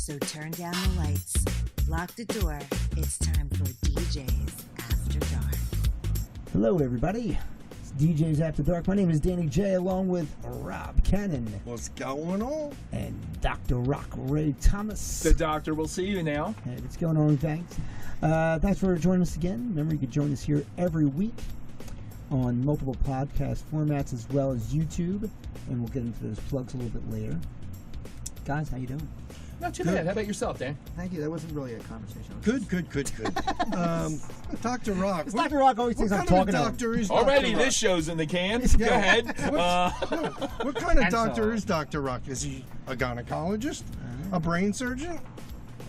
So turn down the lights, lock the door. It's time for DJs After Dark. Hello, everybody. It's DJs After Dark. My name is Danny J, along with Rob Cannon. What's going on? And Dr. Rock Ray Thomas. The doctor will see you now. Hey, what's going on, thanks. Thanks for joining us again. Remember, you can join us here every week on multiple podcast formats as well as YouTube. And we'll get into those plugs a little bit later. Guys, how you doing? Not too bad. How about yourself, Dan? Thank you. That wasn't really a conversation. Good. Dr. Rock. Dr. Rock always thinks I'm talking to him. Doctor is Already, Dr. this show's in the can. Go ahead. What kind of doctor is Dr. Rock? Is he a gynecologist? A brain surgeon?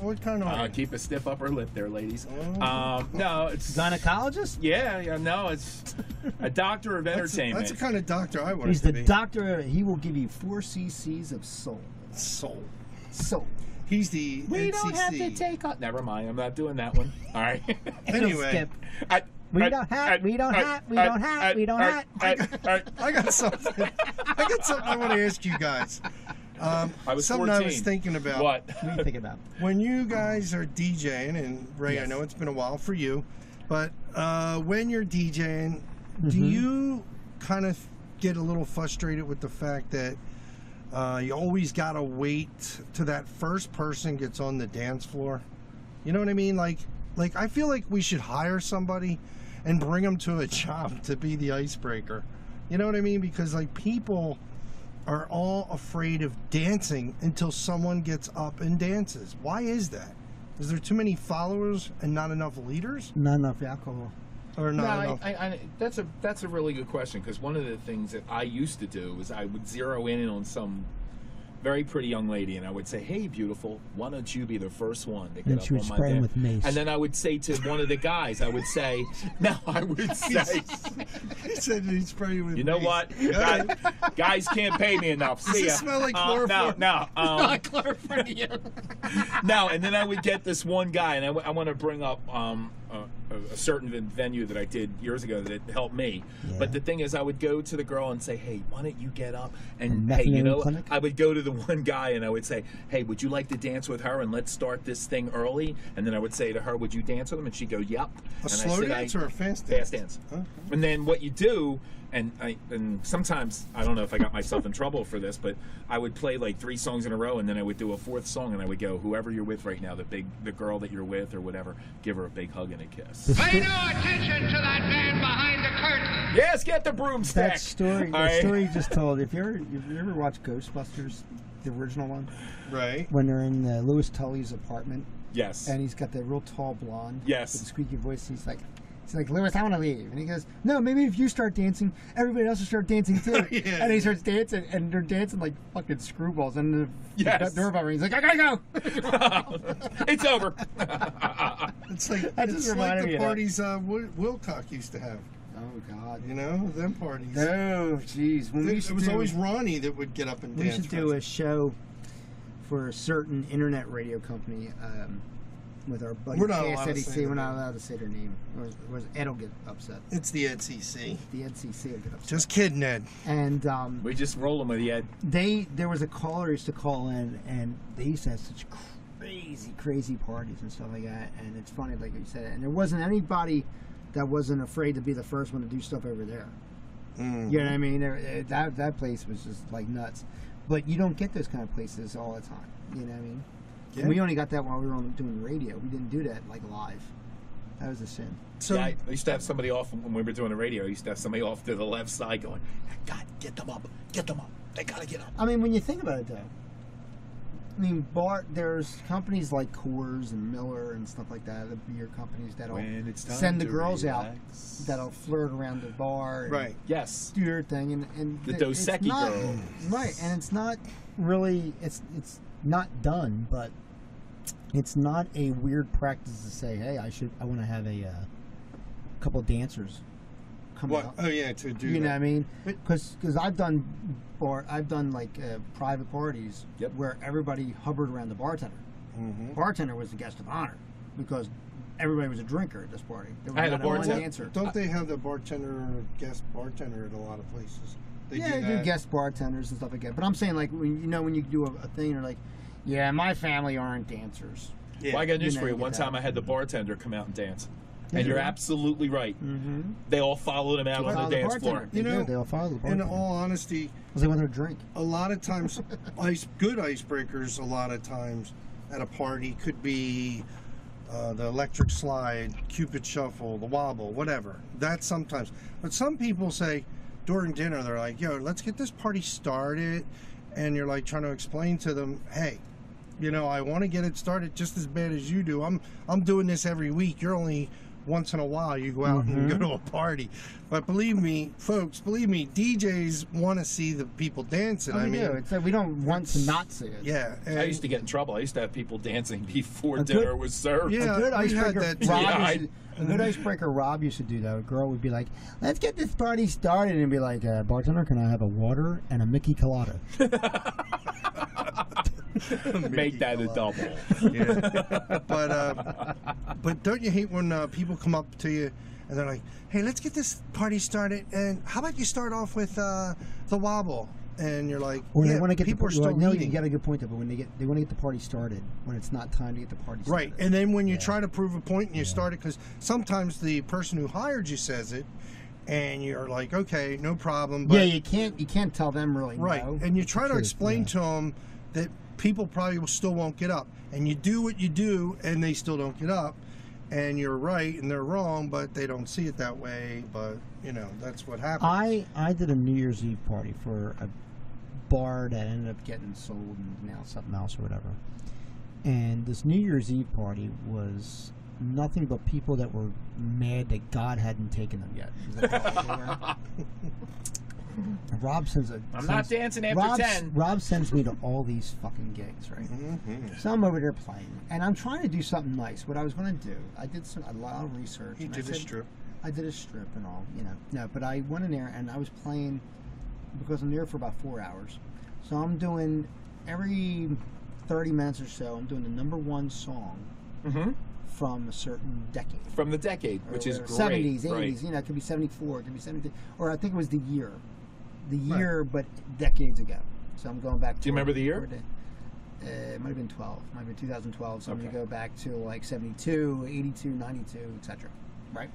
What kind of... Keep a stiff upper lip there, ladies. No, it's... Gynecologist? Yeah, no, it's a doctor of entertainment. That's the kind of doctor I want He's to the be. doctor. He will give you 4 cc's of soul. Soul. He's the We NCC. don't have to take off. Never mind. I'm not doing that one. All right. Anyway. We don't have. I got something. I want to ask you guys. I was something 14. I was thinking about. What? What do you think about? When you guys are DJing, and Ray, Yes. I know it's been a while for you, but when you're DJing, do you kind of get a little frustrated with the fact that you always got to wait till that first person gets on the dance floor? You know what I mean? Like I feel like we should hire somebody and bring them to a job to be the icebreaker. You know what I mean? Because like people are all afraid of dancing until someone gets up and dances. Why is that? Is there too many followers and not enough leaders? Not enough alcohol. Or not enough? That's a really good question, because one of the things that I used to do is I would zero in on some very pretty young lady, and I would say, "Hey, beautiful, why don't you be the first one to And get she up would on my spray him dance?" with mace. And then I would say to one of the guys, I would say, He said he'd spray you with "You know mace. what? Okay. Guys can't pay me enough. Does See it ya." smell like chloroform? No. Not chloroform. No, and then I would get this one guy, and I want to bring up a certain venue that I did years ago that helped me. Yeah. But the thing is, I would go to the girl and say, "Hey, why don't you get up?" And A hey, you methadone know, clinic? I would go to the one guy and I would say, "Hey, would you like to dance with her? And let's start this thing early." And then I would say to her, "Would you dance with him?" And she'd go, "Yep." A And slow I said, dance or a fast dance? Fast dance. Okay. And then what you do, and sometimes I don't know if I got myself in trouble for this, but I would play like 3 songs in a row, and then I would do a 4th song, and I would go, "Whoever you're with right now, the girl that you're with or whatever, give her a big hug and a kiss." Pay no attention to that man behind the curtain. Yes, get the broomstick. That story. All The right. story you just told. If you ever watched Ghostbusters, the original one, Right. when they're in Louis Tully's apartment, Yes. and he's got that real tall blonde Yes. with the squeaky voice. He's like, "Louis, I want to leave." And he goes, "No, maybe if you start dancing, everybody else will start dancing too." Yeah. And he starts dancing, and they're dancing like fucking screwballs. And the Yes. doorbell rings. He's like, "I gotta go." It's over. It's like That just it's like reminded me the of that. parties Wilcock used to have. Oh God. You know, them parties. Oh jeez. When we used It to was do- always Ronnie that would get up and We dance. should do a show for a certain internet radio company with our buddy We're not allowed to KSEDC. say We're their not name. allowed to say their name. Or Ed will get upset. It's the NCC. The NCC will get upset. Just kidding, Ed. And We just roll them with the Ed. there was a caller who used to call in, and they used to have such crazy parties and stuff like that. And it's funny, like you said, and there wasn't anybody that wasn't afraid to be the first one to do stuff over there. Mm. You know what I mean? That place was just like nuts. But you don't get those kind of places all the time. You know what I mean? Yeah. And we only got that while we were doing radio. We didn't do that like live. That was a sin. So Yeah, I used to have somebody off when we were doing the radio. I used to have somebody off to the left side going, "God, get them up. They gotta get up." I mean, when you think about it, though, I mean, there's companies like Coors and Miller and stuff like that, the beer companies that'll When it's time send the to girls out relax. that'll flirt around the bar. And right. Yes. do their thing, and The it's Dos Equis not- girl. right? And it's not really it's not done, but it's not a weird practice to say, "Hey, I want to have a couple dancers come What? out." Oh yeah, to do. You know what that. I mean? Because I've done like private parties Yep. where everybody hovered around the bartender. Mhm. Bartender was the guest of honor because everybody was a drinker at this party. There was I had a not one bartender. dancer. Don't they have the guest bartender at a lot of places? They Yeah, do they do that. guest bartenders and stuff like that. But I'm saying, like, when you do a thing, or like, yeah, my family aren't dancers. Yeah. Well, I got news You know, for you. you get One that. time I had the bartender come out and dance. Yeah, And you're yeah. absolutely right. Mm-hmm. They all followed him out Follow on the dance bartender. floor. You know, they all follow the In bartender. all honesty, Because they want their drink. a lot of times, good icebreakers, a lot of times at a party could be the electric slide, Cupid shuffle, the wobble, whatever. That's sometimes. But some people say during dinner, they're like, yo, let's get this party started. And you're like trying to explain to them, hey, you know, I want to get it started just as bad as you do. I'm doing this every week. You're only once in a while you go out and go to a party. But believe me, folks, DJs want to see the people dancing. Oh, I we mean, do. It's like we don't want to not see it. yeah. I used to get in trouble. I used to have people dancing before A dinner good- was served. Yeah. A good we had icebreaker, that too. Rob Yeah, used to, a good icebreaker Rob used to do that. A girl would be like, "Let's get this party started," and be like, "Bartender, can I have a water and a Mickey Colada?" Make that a double. Yeah. But don't you hate when people come up to you and they're like, hey, let's get this party started, and how about you start off with the wobble? And you're like, Or yeah, they want to get people the are still no, you eating. got a good point there, but when they want to get the party started when it's not time to get the party started. Right, and then when you Yeah. try to prove a point and you start it, because sometimes the person who hired you says it, and you're like, okay, no problem. But yeah, you can't tell them really. right, no. and you It's try the to truth, explain yeah. to them that people probably still won't get up, and you do what you do, and they still don't get up, and you're right and they're wrong, but they don't see it that way. But you know, that's what happens. I did a New Year's Eve party for a bar that ended up getting sold and now something else or whatever. And this New Year's Eve party was nothing but people that were mad that God hadn't taken them yet. Is that what they were? And Rob sends a. I'm not dancing after 10. Rob sends me to all these fucking gigs, right? Mhm. So I'm over there playing, and I'm trying to do something nice. What I was going to do, I did a lot of research. You and did I a said, strip. I did a strip and all, you know. No, but I went in there and I was playing because I'm there for about 4 hours. So I'm doing every 30 minutes or so. I'm doing the number one song Mm-hmm. from a certain decade. From the decade, which is Or great. 70s, 80s, right. you know, it could be 74, it could be 72, or I think it was the year. The year, but decades ago. So I'm going back to... Do you remember the year? It might have been 12. Might have been 2012. So I'm going Okay. to go back to like 72, 82, 92, etc. Right?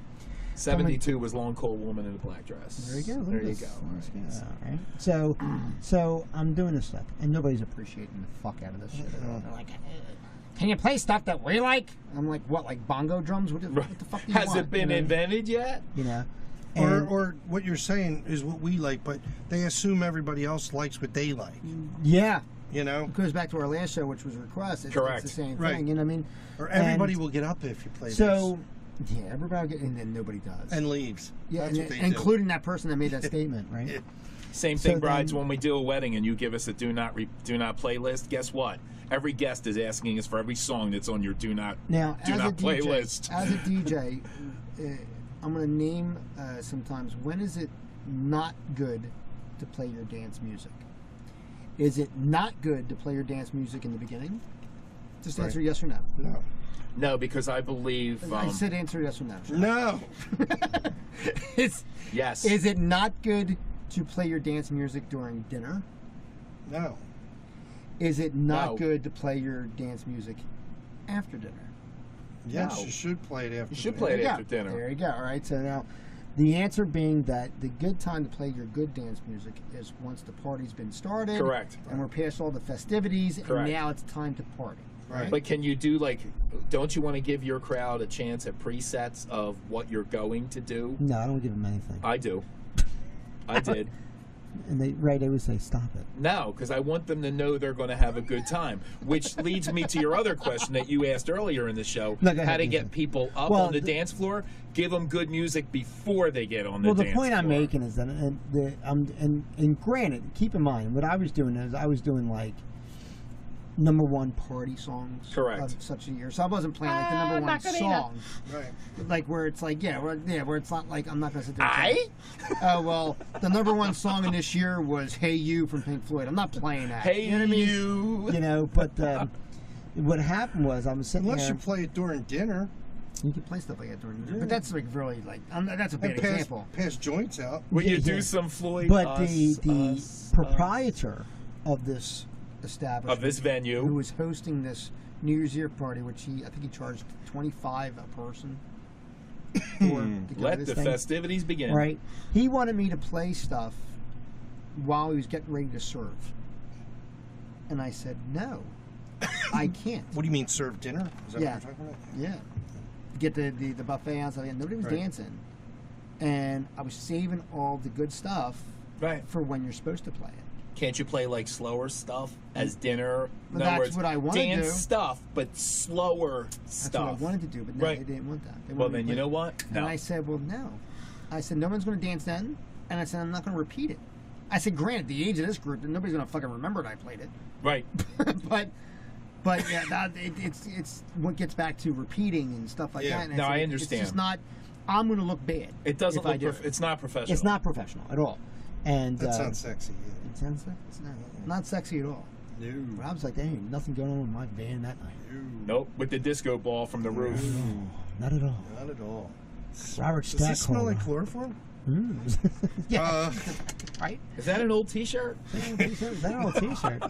72 was Long Cold Woman in a Black Dress. There you go. There you Look go. at this. All right. Yeah, right. So I'm doing this stuff, and nobody's appreciating the fuck out of this shit. They're like, "Can you play stuff that we like?" I'm like, "What? Like bongo drums? What the fuck do you Has want?" it been You know? invented yet? You know. Or what you're saying is what we like, but they assume everybody else likes what they like. Yeah. You know, It goes back to our last show, which was request. It's Correct. the same Right. thing. You know what I mean? or everybody And will get up if you play So, yeah, everybody will get, and then nobody does. this and leaves. yeah, That's what they do. including that person that made that statement, right? Yeah. Same So thing, brides. then- When we do a wedding and you give us a do not playlist, guess what? Every guest is asking us for every song that's on your do not Now, do as not a DJ, playlist. as a DJ, I'm going to name sometimes when is it not good to play your dance music? Is it not good to play your dance music in the beginning? Just answer yes or no. No. No, because I believe. I said answer yes or no. No. Yes. Is it not good to play your dance music during dinner? No. Is it not No. good to play your dance music after dinner? Yes, No. you should play it after. You should dinner. play it There you after go. dinner. There you go. All right. So now, the answer being that the good time to play your good dance music is once the party's been started. Correct. And we're past all the festivities, Correct. and now it's time to party. Right. But can you do don't you want to give your crowd a chance at presets of what you're going to do? No, I don't give them anything. I do. I did. And they would say, "Stop it." No, because I want them to know they're going to have a good time. Which leads me to your other question that you asked earlier in the show: No, go ahead, how to go get ahead. people up Well, on the dance floor. Give them good music before they get on the Well, dance the floor. point I'm making is that, and granted, keep in mind, what I was doing is I was doing like number one party songs Correct. of such a year. So I wasn't playing like the number one song, Right. like where it's like where it's not like I'm not gonna sit there. and I? say, oh well, the number one song in this year was "Hey You" from Pink Floyd. I'm not playing that. Hey, you know what I mean? you. You know, but what happened was I was sitting Unless there. you play it during dinner You can play stuff like that during, Yeah. but that's like really like that's a bad and pass, example. pass joints out. Will you Yeah, do yeah. some Floyd? But us, the us, proprietor of this establishment Of this venue. who was hosting this New Year's Eve party, which I think he charged $25 a person. To go to Let this the thing. festivities begin. Right. He wanted me to play stuff while he was getting ready to serve. And I said, no, I can't. What do you mean, serve dinner? Is that Yeah. what you're talking about? Yeah. Get the buffet outside. And nobody was Right. dancing. And I was saving all the good stuff Right. for when you're supposed to play it. Can't you play like slower stuff as dinner? In Well, other that's words, what I wanna dance do. stuff, but slower That's stuff. what I wanted to do, but no, Right. they didn't want that. They Well, wanted me then to you play know it. what? And No. I said, well, no. I said, no one's going to dance then. And I said, I'm not going to repeat it. I said, granted, the age of this group, nobody's going to fucking remember that I played it. Right. but yeah, it's what gets back to repeating and stuff like Yeah. that. And No, I It's understand. just not. I'm going to look bad. It doesn't if I look. do it. It's not professional. It's not professional at all. And That sounds sexy. it sounds sexy. It's not sexy at all. No. Rob's like, there ain't nothing going on with my van that night. Nope. With the disco ball from the roof. Not at all. Not at all. Robert Does this smell Stackholm. like chloroform? Yeah. Right? Is that an old T-shirt? Is that an old t-shirt?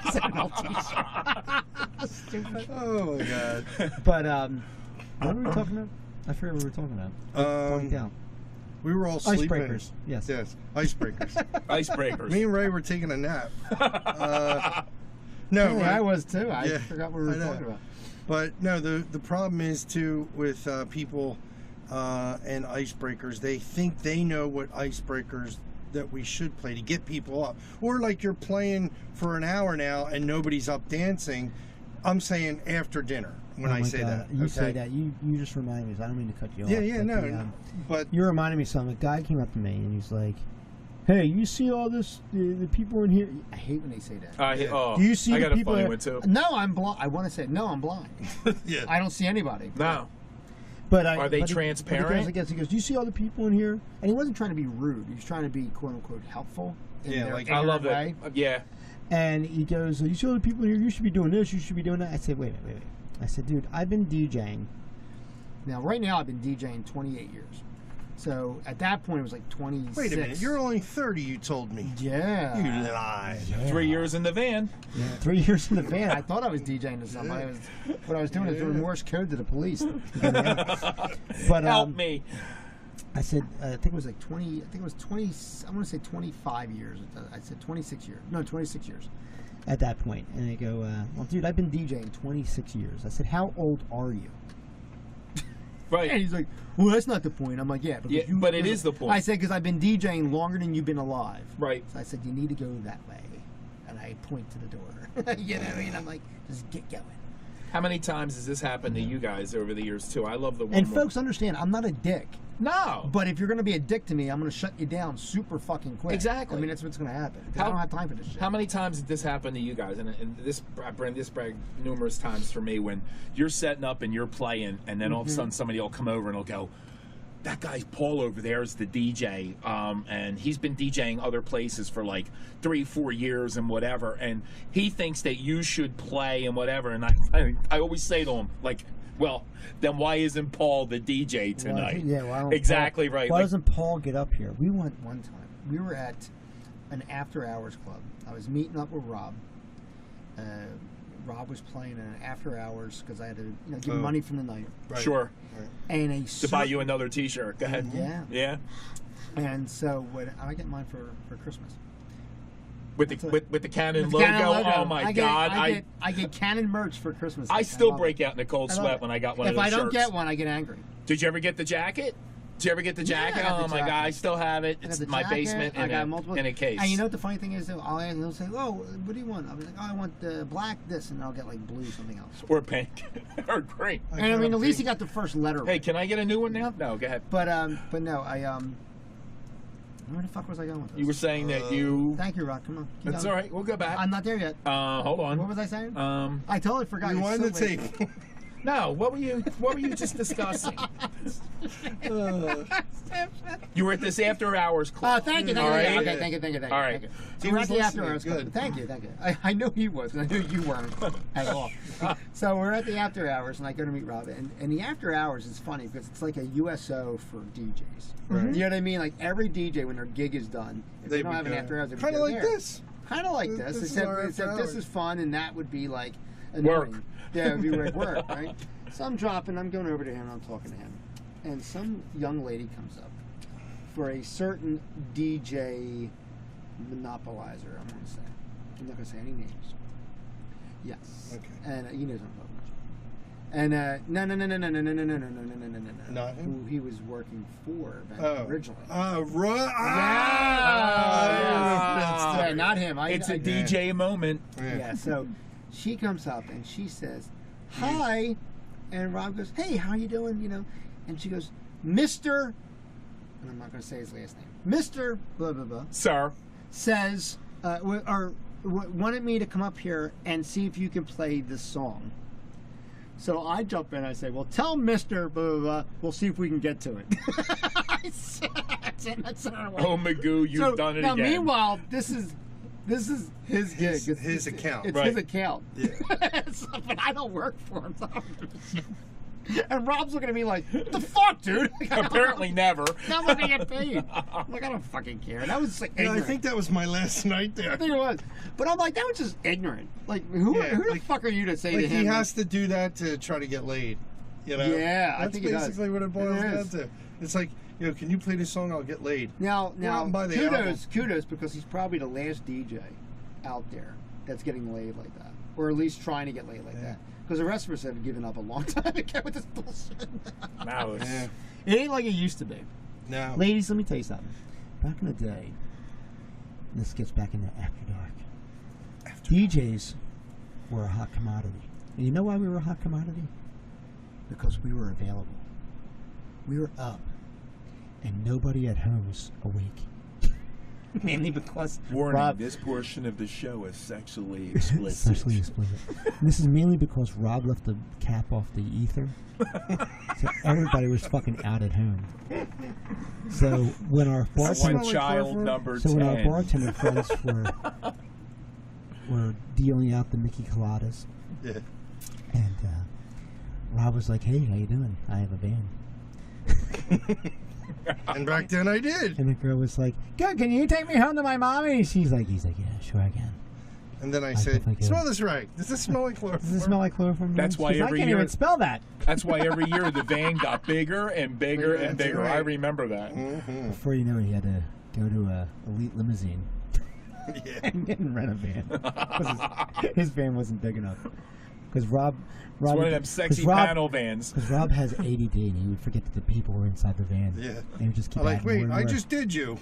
Is that an old t-shirt? Stupid. Oh my god. But what were we talking about? I forget what we were talking about. Point down. We were all sleeping. Icebreakers. Yes. Yes, icebreakers. Icebreakers. Me and Ray were taking a nap. No, Yeah, I Ray- was too. I Yeah, forgot what we were I know. talking about. But no, the problem is too with people and icebreakers. They think they know what icebreakers that we should play to get people up. Or like you're playing for an hour now and nobody's up dancing. I'm saying after dinner when Oh I my say God. that. You okay? say that. You just reminded me. I don't mean to cut you Yeah, off. yeah, but no, the, but you reminded me of something. A guy came up to me and he's like, "Hey, you see all this? The people in here." I hate when they say that. Oh, Do you see I the got a people? funny that- one too. No, I'm blind. I want to say no. I'm blind. yeah. I don't see anybody. No. But Are they but transparent? He goes, do you see all the people in here? And he wasn't trying to be rude. He was trying to be quote unquote helpful. In Yeah, their like- I love ignorant it. way. Yeah. And he goes, you see all the people in here? You should be doing this. You should be doing that. I said, wait. I said, dude, I've been DJing. Now, right now, I've been DJing 28 years. So at that point, it was like 26. Wait a minute. You're only 30. You told me. Yeah. You lie. Yeah. 3 years in the van. Yeah, 3 years in the van. I thought I was DJing to somebody. What I was doing is doing Morse code to the police. But Help me. I said, I think it was like 20. I think it was 20. I want to say 25 years. I said 26 years. No, 26 years. At that point, and they go, "Well, dude, I've been DJing 26 years." I said, "How old are you?" And Right. he's like, "Well, that's not the point." I'm like, "Yeah, because Yeah, but it is the point. I said, "Because I've been DJing longer than you've been alive." Right. So I said, "You need to go that way," and I point to the door. You know what I mean? I'm like, "Just get going." How many times has this happened to you guys over the years too? I love the one. And more- folks understand, I'm not a dick. No. But if you're going to be a dick to me, I'm going to shut you down super fucking quick. Exactly. I mean, that's what's going to happen. 'Cause How- I don't have time for this shit. How many times did this happen to you guys? And this bragged numerous times for me when you're setting up and you're playing, and then all of a sudden somebody will come over and will go, "That guy Paul over there is the DJ, and he's been DJing other places for like 3-4 years and whatever, and he thinks that you should play and whatever." And I always say to him, like, "Well, then why isn't Paul the DJ tonight?" Why don't Exactly Paul, right. Why Like- doesn't Paul get up here? We went one time. We were at an after-hours club. I was meeting up with Rob. Rob was playing an after-hours because I had to give him money from the night. Right. Sure. And To buy you another T-shirt. Go ahead. Yeah. Yeah. And so when I get mine for Christmas. With the That's it. with the Canon With the logo. Canon logo. Oh my God! I get Canon merch for Christmas. I still love break it. out in a cold I love sweat it. when I got one If of those I don't shirts. get one, I get angry. Did you ever get the jacket? Did you ever get the Yeah, I jacket? got the Oh my God! jacket. I still have it. I got It's the in my jacket, basement I got in multiple, a case. And you know what the funny thing is? Though, they'll say, "Oh, what do you want?" I'll be like, "Oh, I want the black this," and I'll get like blue something else. Or pink, or green. And I mean, at least you got the first letter. Hey, right. can I get a new one now? No, go ahead. But no, where the fuck was I going with this? You were saying that you. Thank you, Rock. Come on. Keep That's going. all right. We'll go back. I'm not there yet. Hold on. What was I saying? Um, I totally forgot. You It's wanted so to late. take. no. What were you just discussing? You were at this after hours Oh, club. thank you. All right. Okay, thank you. All right. Thank you. He So we're was at the listening. after hours club. Good. Thank you. I knew he was, and I knew you weren't at all. So we're at the after hours, and I go to meet Rob. And the after hours is funny because it's like a USO for DJs. Right. You know what I mean? Like every DJ, when their gig is done, if they They don't would have an go- after hours, they would Kinda go like there. this. kind of like this. This is Except, our except this hours. is fun, and that would be like Work. annoying. Yeah, it would be like work, right? So I'm going over to him, and I'm talking to him. And some young lady comes up for a certain DJ monopolizer, I'm going to say. I'm not going to say any names. Yes. Okay. And he knows what I'm talking about. And no. Not him? Who he was working for back originally. Yeah, not him. It's a DJ moment. Yeah, so she comes up and she says, "Hi," and Rob goes, "Hey, how you doing?" You know, and she goes, "Mr." and I'm not going to say his last name. Mr. blah blah blah Sir. says, wanted me to come up here and see if you can play this song. So I jump in and I say, "Well, tell Mr. blah blah blah. We'll see if we can get to it." Oh, Magoo, you've done it now, again. Meanwhile, this is his gig. It's his account. It's Right. his account. Yeah. But I don't work for him. So and Rob's looking at me like, "What the fuck, dude?" Apparently never. Now I'm gonna get paid. I'm like, I don't fucking care. That was like Yeah, I ignorant. think that was my last night there. I think it was. But I'm like, that was just ignorant. Like, who the like- fuck are you to say Like to him? he has to do to try to get laid. You know? Yeah, I That's think he does. basically what it boils It down is. to. It's like, can you play this song? I'll get laid. Now, Go out and buy the album. kudos, because he's probably the last DJ out there that's getting laid like that, or at least trying to get laid like that. Because the rest of us have given up a long time ago with this bullshit. Now it's, Yeah. It ain't like it used to be. Now, Ladies, let me tell you something. Back in the day, this gets back into After Dark. DJs were a hot commodity. And you know why we were a hot commodity? Because we were available. We were up. And nobody at home was awake. Mainly because Warning, Rob... this portion of the show is sexually explicit. Sexually explicit. And this is mainly because Rob left the cap off the ether. So everybody was fucking out at home. So when our bartender... one child number 10. So when our bartender friends were dealing out the Mickey Coladas, yeah. and Rob was like, "Hey, how you doing? I have a band." And back then I did. And the girl was like, "Good, can you take me home to my mommy?" He's like, "Yeah, sure I can." And then I said, definitely can. smell this right. Does this smell like chloroform? Does it smell like chloroform? That's why She's like, every I can't year- even spell that. That's why every year the van got bigger and bigger and That's bigger. right. I remember that. Mm-hmm. Before you know it, he had to go to a elite limousine Yeah. and rent a van. 'Cause his van wasn't big enough. Because Rob It's one of them sexy panel vans. Because Rob has ADD and he would forget that the people were inside the van. Yeah. And he would just keep I'm like, adding more wait, and I more. just did you.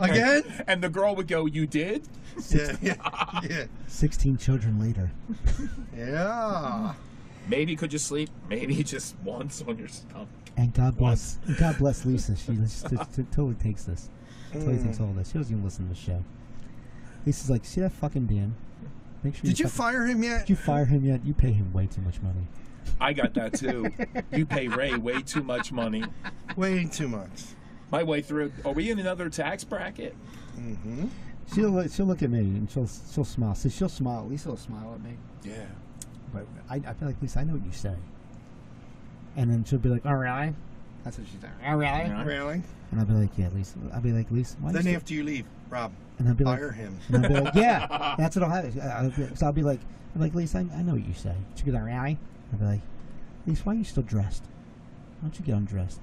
Again? And the girl would go, "You did?" Yeah. 16 children later. Yeah. Maybe could you sleep? Maybe just once on your stomach. And God bless Lisa. She just totally takes this. Totally takes all this. She doesn't even listen to the show. Lisa's like, "See that fucking Dan? Make sure Did you fire him yet? Did you fire him yet? You pay him way too much money." I got that too. You pay Ray way too much money. Way too much. My way through. Are we in another tax bracket? Mm-hmm. She'll look at me and she'll smile. So she'll smile. Lisa will smile at me. Yeah. But I feel like, Lisa, I know what you say. And then she'll be like, "Oh, really?" That's what she's saying. "Oh, really?" Yeah. Really? And I'll be like, "Yeah, Lisa." I'll be like, "Lisa, why Then you after you leave, Rob, and I'll be like, fire him. And I'll be like, "Yeah, that's what I'll have." So I'll be like, "Lisa, I know what you say." She goes, "Oh, really?" I'll be like, "Lisa, why are you still dressed? Why don't you get undressed?"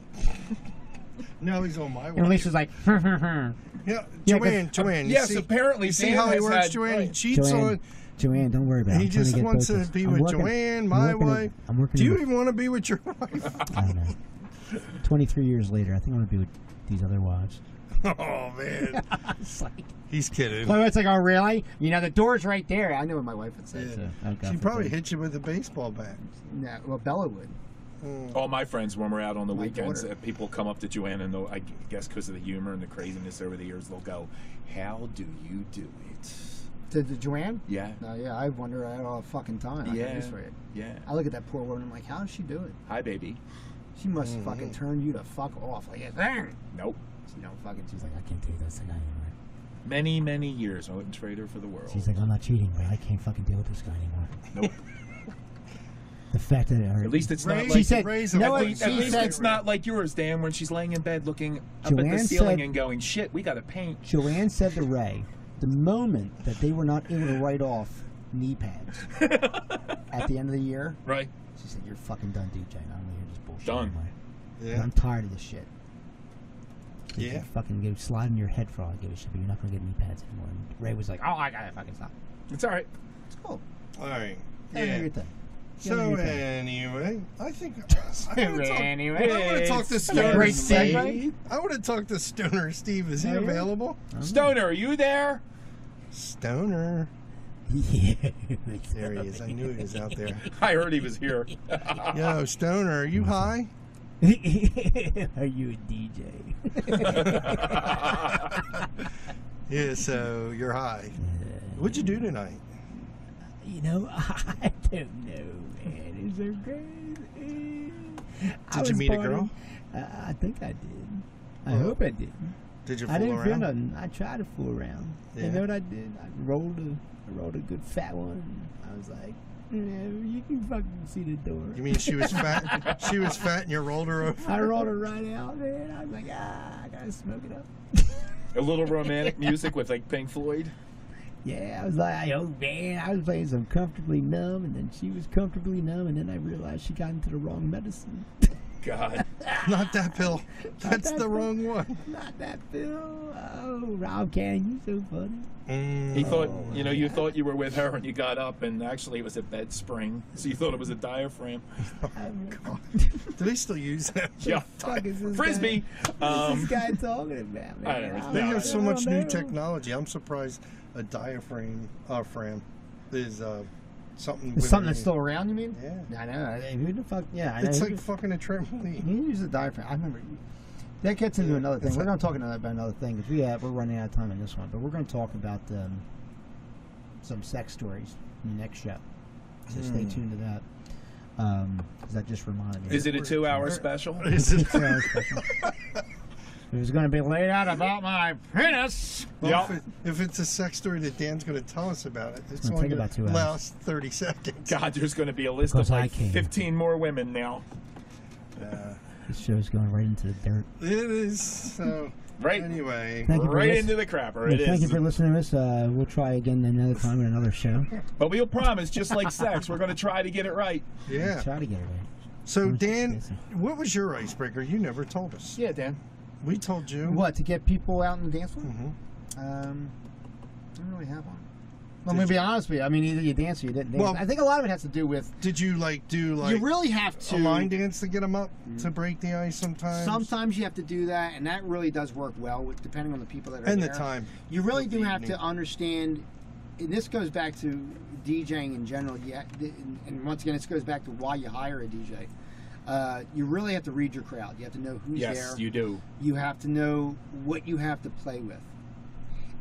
Now he's on my And way. Lisa's like, Yeah, Joanne, you Yes, see, apparently you see Dan how he has works, had- Joanne? He right. cheats on. Joanne, don't worry about it. He I'm trying just get wants both to be I'm with working- Joanne, I'm my working wife. I'm working Do you with- even want to be with your wife? I don't know. 23 years later, I think I'm going to be with these other wives. Oh, man. It's like, He's kidding. so it's like, "Oh, really? You know, the door's right there." I know what my wife would say. Yeah. So, oh, God She'd probably forbid. hit you with a baseball bat. No, well, Bella would. All my friends, when we're out on the My weekends, daughter. people come up to Joanne and I guess because of the humor and the craziness over the years, they'll go, "How do you do it?" To Joanne? Yeah. No, yeah, I wonder that all the fucking time. I Yeah. can for it. Yeah. I look at that poor woman. I'm like, how does she do it? Hi, baby. She must fucking turn you to fuck off. Like, "Bang!" Nope. You know, fucking. She's like, "I can't take this thing anymore." Many, many years. I wouldn't trade her for the world. She's like, "I'm not cheating, but I can't fucking deal with this guy anymore." Nope. The fact that At least it's not Ray- like she said, Ray's "No, a- what?" at She At least said, it's not like yours, Dan, when she's laying in bed looking up at Joanne the ceiling said- and going, "Shit, we got to paint." Joanne said to Ray, the moment that they were not able to write off knee pads at the end of the year, Right? she said, "You're fucking done, DJ. I'm here just bullshit Done. anymore. Yeah. I'm tired of this shit." She Yeah. said, "Fucking go slide in your head for all I give a shit, but you're not gonna get knee pads anymore." And Ray was like, "Oh, I gotta fucking stop." It's all right. It's cool. All right. Yeah. Yeah. Your thing. So your thing. anyway, I think I want Anyway, to talk to Great Stoner Steve. segue. I want to talk to Stoner Steve. Is he Oh, yeah? available? Stoner, are you there? Stoner. Yeah. There he is. I knew he was out there. I heard he was here. Yo, Stoner, are you high? Are you a DJ? Yeah, so you're high. What'd you do tonight? You know, I don't know, man. It's so crazy. Did you meet a girl? I think I did. I Oh. hope I did. Did you I fool didn't feel around? nothing. I tried to fool around. Yeah. You know what I did? I rolled a good fat one. I was like, you can fucking see the door. You mean she was fat? She was fat and you rolled her over? I rolled it right out, man. I was like, I gotta smoke it up. A little romantic music with like Pink Floyd. Yeah, I was like, oh man, I was playing some Comfortably Numb, and then she was Comfortably Numb, and then I realized she got into the wrong medicine. God. Not that pill. That's that the pill. wrong one. Not that Bill. Oh, Rob Cannon, you so funny. He thought, you thought you were with her and you got up and actually it was a bed spring. So you thought it was a diaphragm. Do they still use that? Yeah. Fuck is this Frisbee. Guy, what's this guy talking about, man? I don't know. They have so much new know. technology. I'm surprised a diaphragm is something. It's something women that's use. still around, you mean? Yeah. I know. Who the fuck? Yeah, I know. It's Who like the- fucking a trampoline. You use the diaphragm. I remember. That gets into another thing. We're going to talk about another thing because we're running out of time on this one. But we're going to talk about some sex stories in the next show. So stay tuned to that. Because that just reminded me. Is it a 2-hour special? Is it? It was going to be laid out about my penis. Well, if it's a sex story that Dan's going to tell us about it, it's gonna only take going about 2 to hours. last 30 seconds. God, there's going to be a list Because of I like came. 15 more women now. This show's going right into the dirt. It is. So, Right. anyway. Thank you for Right listening. into the crapper. Yeah, It thank you is. for listening to us. We'll try again another time in another show. But we'll promise, just like sex, we're going to try to get it right. Yeah. Try to get it right. So, Dan, what was your icebreaker? You never told us. Yeah, Dan. We told you. What, to get people out on the dance floor? Mhm. I don't really have one. Well, I'm Did going to be you- honest with you. I mean, either you dance or you didn't dance. Well- I think a lot of it has to do with Did you do you really have a to. line dance to get them up to break the ice sometimes? Sometimes you have to do that, and that really does work well, depending on the people that are And there. the time. You really of do the have evening. to understand, and this goes back to DJing in general. Yeah, and once again, this goes back to why you hire a DJ. You really have to read your crowd. You have to know who's Yes, there. you do. You have to know what you have to play with.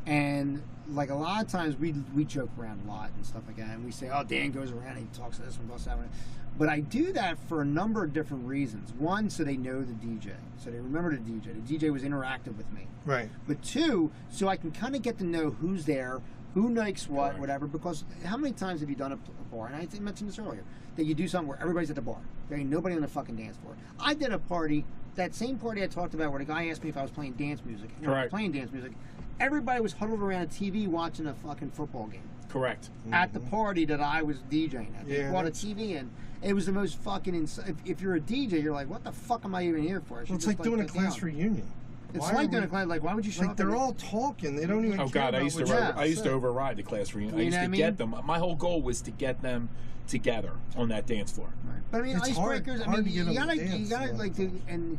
And like a lot of times we joke around a lot and stuff like that, and we say, oh, Dan goes around and he talks to this one, talks to that one. But I do that for a number of different reasons. One, so they know the DJ, so they remember the DJ. The DJ was interactive with me. Right. But two, so I can kind of get to know who's there, who likes what, Correct. whatever. Because how many times have you done a bar? And I mentioned this earlier, that you do something where everybody's at the bar. There ain't nobody on the fucking dance floor. I did a party, that same party I talked about, where the guy asked me if I was playing dance music. And I was Correct. playing dance music. Everybody was huddled around a TV watching a fucking football game. Correct. At the party that I was DJing at. They Yeah, brought a that's- TV in. It was the most fucking insane. If you're a DJ, you're like, what the fuck am I even here for? I should Well, it's just, like doing a get class down. reunion. It's Why like are doing we- a class. Like, why would you show Like up? they're and- all talking. They don't even. Oh care God, I about used to what you Yeah. have I used to say. override the class reunion. I You used know to what I get mean? them. My whole goal was to get them together on that dance floor. Right. But I mean, It's hard- icebreakers. I hard mean, to get you on gotta, the you dance gotta floor. like, and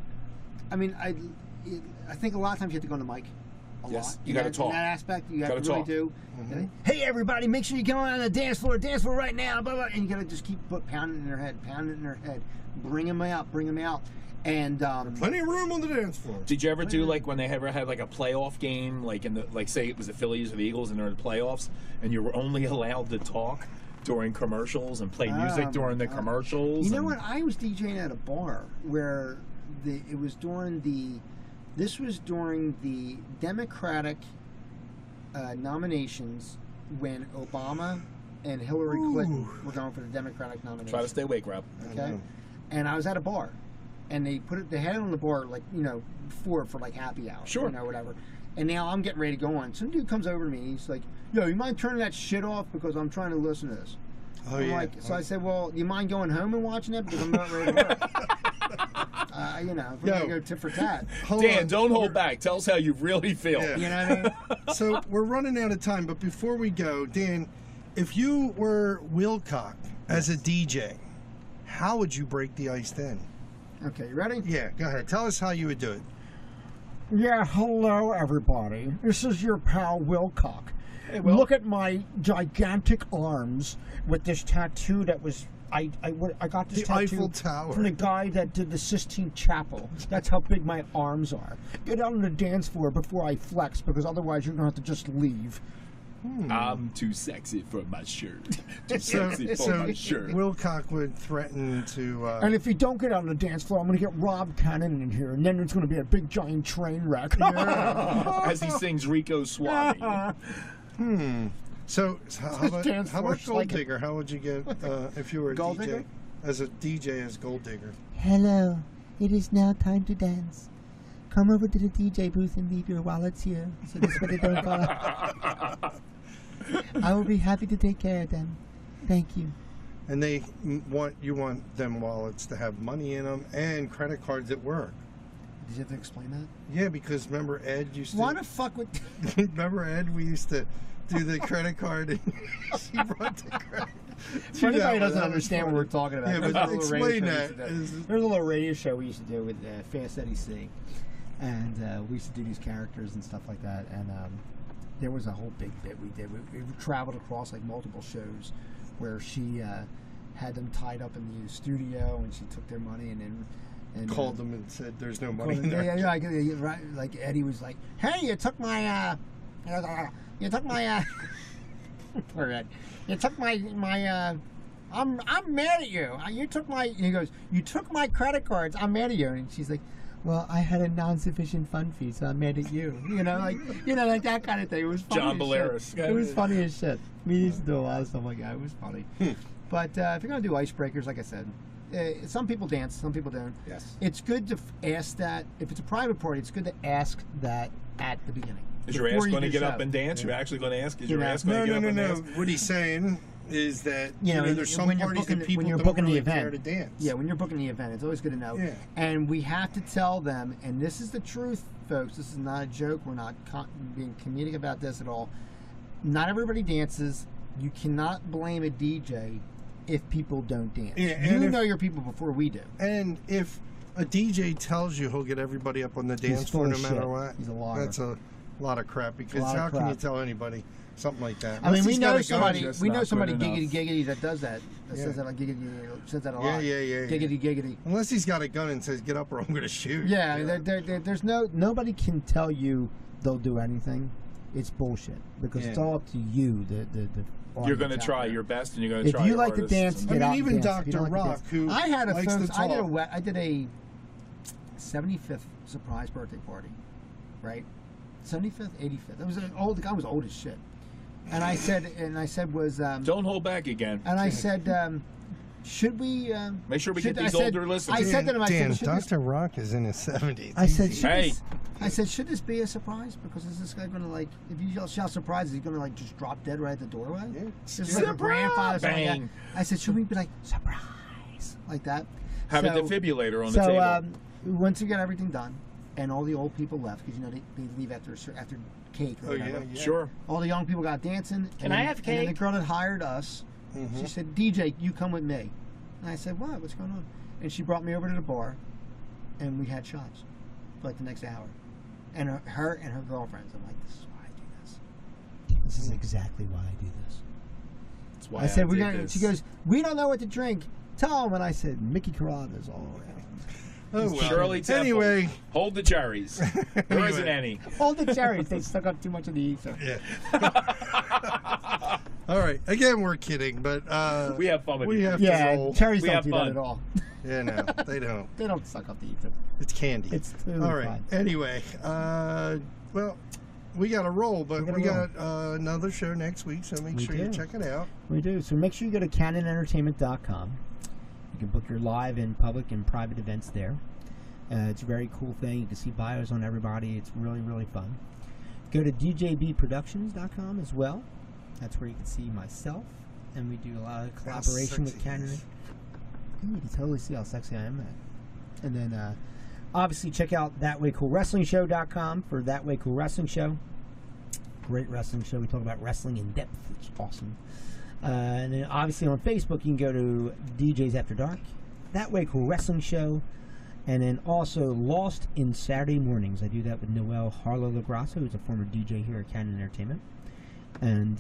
I mean, I think a lot of times you have to go on the mic. A Yes, lot. you gotta In talk. that aspect, you have Gotta to really talk. do. Mhm. Hey, everybody, make sure you go on the dance floor right now. Blah, blah, and you gotta just keep pounding in their head, bring them out, and Plenty of room on the dance floor. Did you ever do like when they ever had like a playoff game, like in the say it was the Phillies or the Eagles and they're in the playoffs, and you were only allowed to talk during commercials and play music during the commercials? You know and- what? I was DJing at a bar where it was during the Democratic nominations when Obama and Hillary Clinton were going for the Democratic nomination. Try to stay awake, Rob. Okay, and I was at a bar, and they had it on the bar like for like happy hour, Sure, whatever. And now I'm getting ready to go on. Some dude comes over to me. He's like, "Yo, you mind turning that shit off because I'm trying to listen to this." Oh, I'm like, so I said, "Well, you mind going home and watching it because I'm not ready to work." If we're gonna go tit for tat. Dan, don't hold back. Tell us how you really feel. Yeah. You know what I mean? So we're running out of time, but before we go, Dan, if you were Wilcock as a DJ, how would you break the ice then? Okay, you ready? Yeah, go ahead. Tell us how you would do it. Yeah, hello everybody. This is your pal Wilcock. Hey, Will. Look at my gigantic arms with this tattoo that was I got this The tattoo Eiffel Tower. from the guy that did the Sistine Chapel. That's how big my arms are. Get out on the dance floor before I flex, because otherwise you're gonna have to just leave. I'm too sexy for my shirt. Too sexy for my shirt. Wilcock would threaten to. And if you don't get out on the dance floor, I'm gonna get Rob Cannon in here, and then it's gonna be a big giant train wreck. As he sings Rico Suave. So how about Dance Gold floor, like Digger? How would you get if you were a Gold DJ? Digger? As a DJ as Gold Digger. Hello, it is now time to dance. Come over to the DJ booth and leave your wallets here, so this way they don't fall out. I will be happy to take care of them. Thank you. And you want them wallets to have money in them and credit cards at work. Did you have to explain that? Yeah, because remember Ed used to. Why the fuck would? Remember Ed? We used to do the credit card. And she brought the credit. For anybody who doesn't understand what we're talking about, Yeah, there's but a little explain radio show that. we used to do. There's a little radio show we used to do with Fast Eddie C, and we used to do these characters and stuff like that. And there was a whole big bit we did. We traveled across like multiple shows where she had them tied up in the studio, and she took their money and then. And, called them and said, "There's no money in there." Yeah, right. Like Eddie was like, "Hey, you took my, poor Ed. You took my, I'm mad at you. You took my." He goes, "You took my credit cards. I'm mad at you." And she's like, "Well, I had a non-sufficient fund fee, so I'm mad at you." Like that kind of thing. It was funny John as Belaris. shit. It was funny as shit. We used to do a lot of stuff like that. It was funny. But if you're gonna do icebreakers, like I said. Some people dance, some people don't. Yes. It's good to ask that. If it's a private party, it's good to ask that at the beginning. Is your ass before you going to do get so. up and dance? You're actually going to ask? Is your ass No, going to get up and no. dance? What he's saying is that there's some when you're parties booking, that people when you're don't booking really the event, care to dance. Yeah, when you're booking the event, it's always good to know. Yeah. And we have to tell them, and this is the truth, folks. This is not a joke. We're not being comedic about this at all. Not everybody dances. You cannot blame a DJ if people don't dance. Yeah, you know your people before we do. And if a DJ tells you he'll get everybody up on the dance floor no matter what, he's a liar. That's a lot of crap. Because how can you tell anybody something like that? I mean, Unless we he's know got a gun. somebody. just We know not somebody good giggity enough. giggity that does that. That Yeah. says that like giggity. Says that a Yeah, lot. yeah. Giggity giggity. Unless he's got a gun and says, "Get up or I'm going to shoot." Yeah, there's nobody can tell you they'll do anything. It's bullshit because it's all up to you. You're going to audience try out there. your best, and you're going to If try you your like to hardest. dance, I get mean, out even and dance. If you Dr. don't like to Rock, dance. who I had a likes to folks. talk. I did a 75th surprise birthday party, right? 75th, 85th. It was an old. The guy was old as shit. And I said, Don't hold back again. and I said, should we? Make sure we should- get these I said- older listeners. I said to him, I Dan, said, should this, Dr. Rock is in his 70s. I said, should Hey. this, I said, should this be a surprise? Because is this guy going to like, if you shout surprise, is he going to like just drop dead right at the doorway? Yeah. Just like a Surprise! grandfather. Something like Bang. that. I said, should we be like surprise like that? Have a So- defibrillator on the table. once we got everything done, and all the old people left because they leave after cake or Oh, whatever. yeah. Sure. All the young people got dancing. Can and I then- have And then the cake? girl that hired us, she said, "DJ, you come with me." And I said, "What? What's going on?" And she brought me over to the bar, and we had shots for like the next hour. And her and her girlfriends. I'm like, "This is why I do this. This is exactly why I do this." That's why I said, "We're did gonna." this. She goes, "We don't know what to drink. Tell them." And I said, "Mickey Carrada's all around." Oh, well. Shirley Temple. Anyway. Hold the cherries. There isn't any. All the cherries, they stuck up too much of the ether. Yeah. All right. Again, we're kidding, but We have fun with we you. have Yeah, to roll. cherries We don't have do fun. that at all. Yeah, no, they don't. They don't suck up the ether. It's candy. It's totally all right. fine. Anyway, well, we got to roll, but We we gotta got another show next week, so make sure you do. check it out. We do. So make sure you go to canonentertainment.com. You can book your live and public and private events there. It's a very cool thing. You can see bios on everybody. It's really, really fun. Go to djbproductions.com as well. That's where you can see myself, and we do a lot of collaboration with Canon. You can totally see how sexy I am, man. And then, obviously, check out thatwaycoolwrestlingshow.com for That Way Cool Wrestling Show. Great wrestling show. We talk about wrestling in depth. It's awesome. And then, obviously, on Facebook, you can go to DJs After Dark, That Way Cool Wrestling Show, and then also Lost in Saturday Mornings. I do that with Noel Harlow Lagrasso, who's a former DJ here at Canon Entertainment. And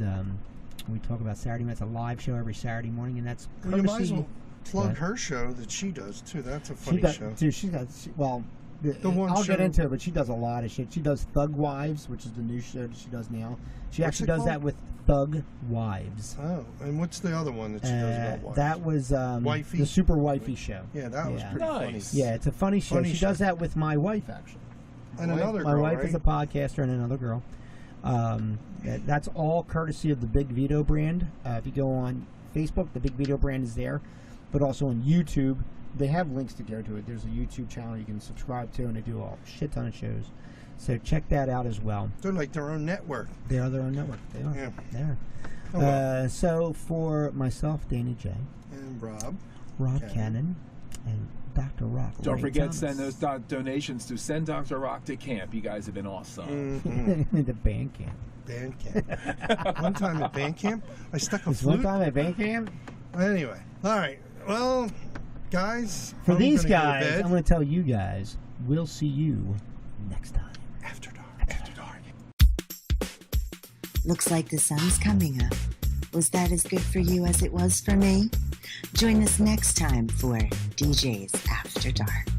we talk about Saturday. That's a live show every Saturday morning, and that's Well, you might as courtesy. well plug her show that she does, too. That's a She funny does, show. dude, she got, well, The one I'll show- get into it, but she does a lot of shit. She does Thug Wives, which is the new show that she does now. She What's actually it does called? that with Thug Wives. Oh, and what's the other one that she does about wives? That was Wifey? the Super Wifey show. Yeah, that was Yeah. pretty Nice. funny. Yeah, it's a funny show. Funny She show. does that with my wife, actually. And My wife- another My girl, wife right? is a podcaster and another girl. That's all courtesy of the Big Vito brand. If you go on Facebook, the Big Vito brand is there. But also on YouTube, they have links to go to it. There's a YouTube channel you can subscribe to, and they do a shit ton of shows. So check that out as well. They're like their own network. They are their own network. They are. Yeah. They are. Oh, well. So for myself, Danny J, And Rob. Rob Cannon. Cannon, and Dr. Rock. Don't Ray forget, Thomas. send those donations to Send Dr. Rock to Camp. You guys have been awesome. Mhm. the band camp. Band camp. One time at band camp, I stuck a This one flute. time at band camp. Anyway, all right. Well, guys, For I'm these gonna go to guys, bed. I'm going to tell you guys, we'll see you next time. After dark. After dark. Looks like the sun's coming up. Was that as good for you as it was for me? Join us next time for DJs After Dark.